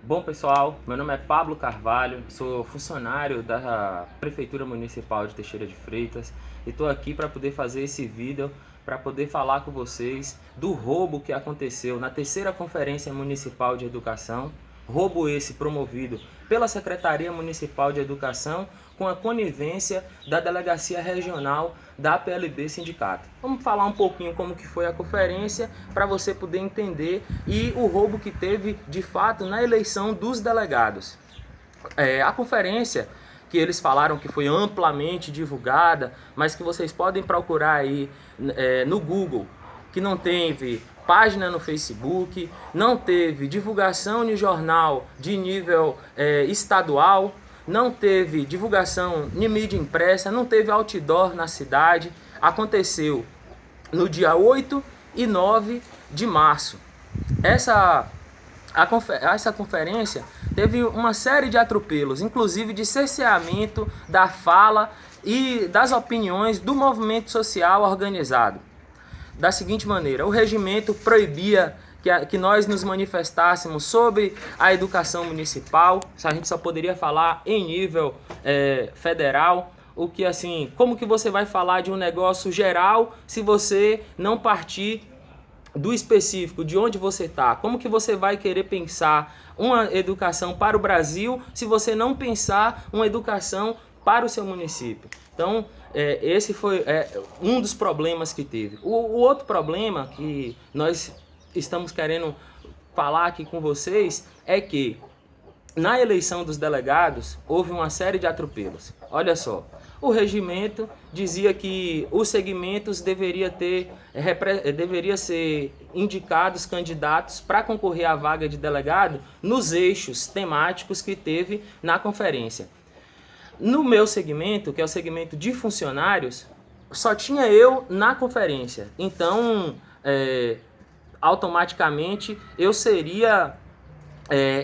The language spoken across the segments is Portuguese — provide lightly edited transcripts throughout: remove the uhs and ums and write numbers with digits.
Bom pessoal, meu nome é Pablo Carvalho, sou funcionário da Prefeitura Municipal de Teixeira de Freitas e estou aqui para poder fazer esse vídeo para poder falar com vocês do roubo que aconteceu na terceira Conferência Municipal de Educação, roubo esse promovido pela Secretaria Municipal de Educação com a conivência da Delegacia Regional da PLB Sindicato. Vamos falar um pouquinho como que foi a conferência para você poder entender e o roubo que teve de fato na eleição dos delegados. A conferência que eles falaram que foi amplamente divulgada, mas que vocês podem procurar aí no Google, que não teve página no Facebook, não teve divulgação no jornal de nível estadual, não teve divulgação em mídia impressa, não teve outdoor na cidade. Aconteceu no dia 8 e 9 de março. Essa conferência teve uma série de atropelos, inclusive de cerceamento da fala e das opiniões do movimento social organizado. Da seguinte maneira, o regimento proibia que nós nos manifestássemos sobre a educação municipal, a gente só poderia falar em nível federal, o que assim, como que você vai falar de um negócio geral se você não partir do específico, de onde você está? Como que você vai querer pensar uma educação para o Brasil se você não pensar uma educação para o seu município? Então, esse foi um dos problemas que teve. O outro problema que nós estamos querendo falar aqui com vocês é que na eleição dos delegados houve uma série de atropelos. Olha só, o regimento dizia que os segmentos deveria ser indicados candidatos para concorrer à vaga de delegado nos eixos temáticos que teve na conferência. No meu segmento, que é o segmento de funcionários, só tinha eu na conferência. Então, automaticamente eu seria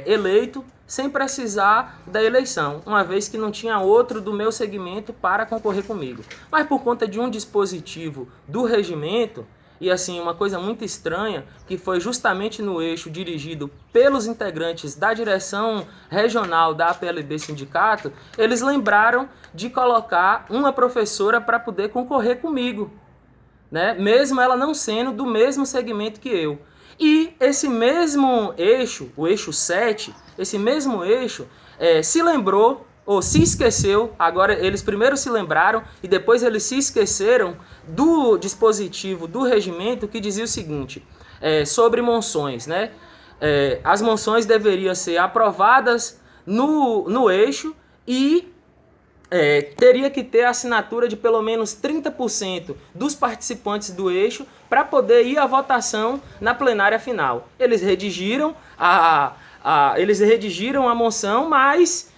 eleito sem precisar da eleição, uma vez que não tinha outro do meu segmento para concorrer comigo. Mas por conta de um dispositivo do regimento, e assim, uma coisa muito estranha, que foi justamente no eixo dirigido pelos integrantes da direção regional da PLB Sindicato, eles lembraram de colocar uma professora para poder concorrer comigo, né? Mesmo ela não sendo do mesmo segmento que eu. E esse mesmo eixo, o eixo 7, esse mesmo eixo se lembrou ou se esqueceu, agora eles primeiro se lembraram e depois eles se esqueceram do dispositivo do regimento que dizia o seguinte, sobre moções, né? As moções deveriam ser aprovadas no eixo e teria que ter a assinatura de pelo menos 30% dos participantes do eixo para poder ir à votação na plenária final. Eles redigiram a moção, mas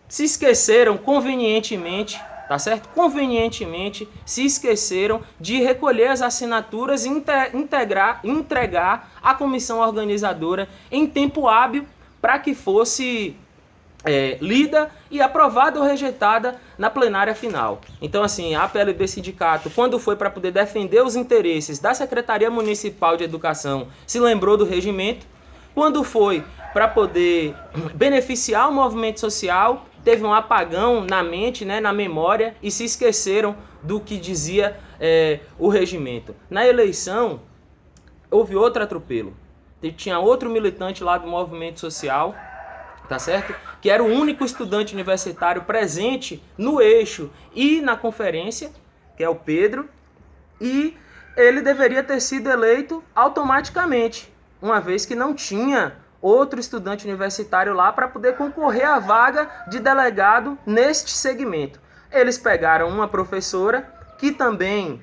se esqueceram convenientemente, tá certo? Convenientemente se esqueceram de recolher as assinaturas e entregar à comissão organizadora em tempo hábil para que fosse lida e aprovada ou rejeitada na plenária final. Então, assim, a PLB Sindicato, quando foi para poder defender os interesses da Secretaria Municipal de Educação, se lembrou do regimento. Quando foi para poder beneficiar o movimento social, teve um apagão na mente, né, na memória, e se esqueceram do que dizia o regimento. Na eleição, houve outro atropelo. Tinha outro militante lá do movimento social, tá certo? Que era o único estudante universitário presente no eixo e na conferência, que é o Pedro, e ele deveria ter sido eleito automaticamente, uma vez que não tinha outro estudante universitário lá para poder concorrer à vaga de delegado neste segmento. Eles pegaram uma professora que também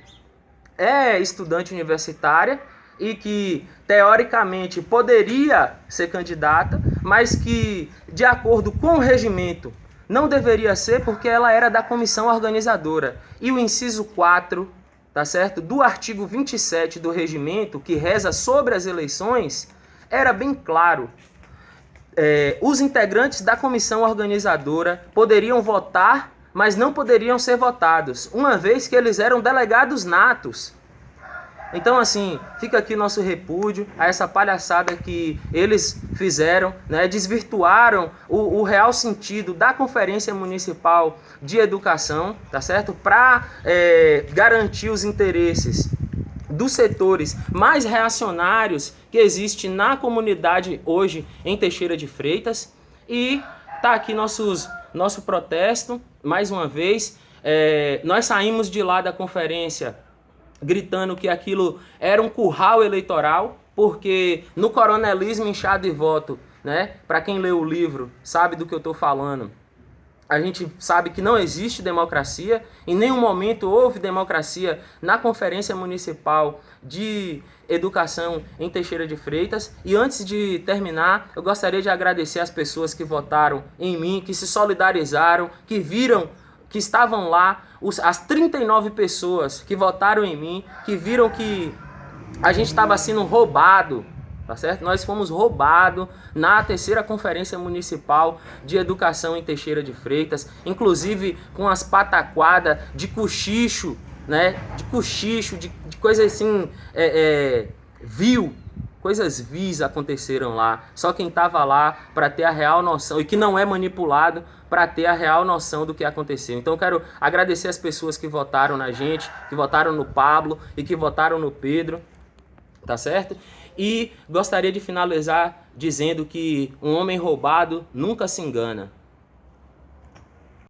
é estudante universitária e que teoricamente poderia ser candidata, mas que de acordo com o regimento não deveria ser porque ela era da comissão organizadora. E o inciso 4, tá certo, do artigo 27 do regimento, que reza sobre as eleições, era bem claro. Os integrantes da comissão organizadora poderiam votar, mas não poderiam ser votados, uma vez que eles eram delegados natos. Então, assim, fica aqui nosso repúdio a essa palhaçada que eles fizeram, né? Desvirtuaram o real sentido da Conferência Municipal de Educação, tá certo? Para garantir os interesses dos setores mais reacionários que existe na comunidade hoje em Teixeira de Freitas. E tá aqui nosso protesto, mais uma vez. Nós saímos de lá da conferência gritando que aquilo era um curral eleitoral, porque no coronelismo inchado e voto, né? Para quem leu o livro sabe do que eu estou falando. A gente sabe que não existe democracia, em nenhum momento houve democracia na Conferência Municipal de Educação em Teixeira de Freitas. E antes de terminar, eu gostaria de agradecer as pessoas que votaram em mim, que se solidarizaram, que viram, que estavam lá, as 39 pessoas que votaram em mim, que viram que a gente estava sendo roubado, tá certo? Nós fomos roubados na terceira Conferência Municipal de Educação em Teixeira de Freitas, inclusive com as pataquadas de cochicho, né? De cochicho, de coisa assim, vil. Coisas vis aconteceram lá. Só quem estava lá para ter a real noção, e que não é manipulado, para ter a real noção do que aconteceu. Então eu quero agradecer as pessoas que votaram na gente, que votaram no Pablo e que votaram no Pedro, tá certo? E gostaria de finalizar dizendo que um homem roubado nunca se engana.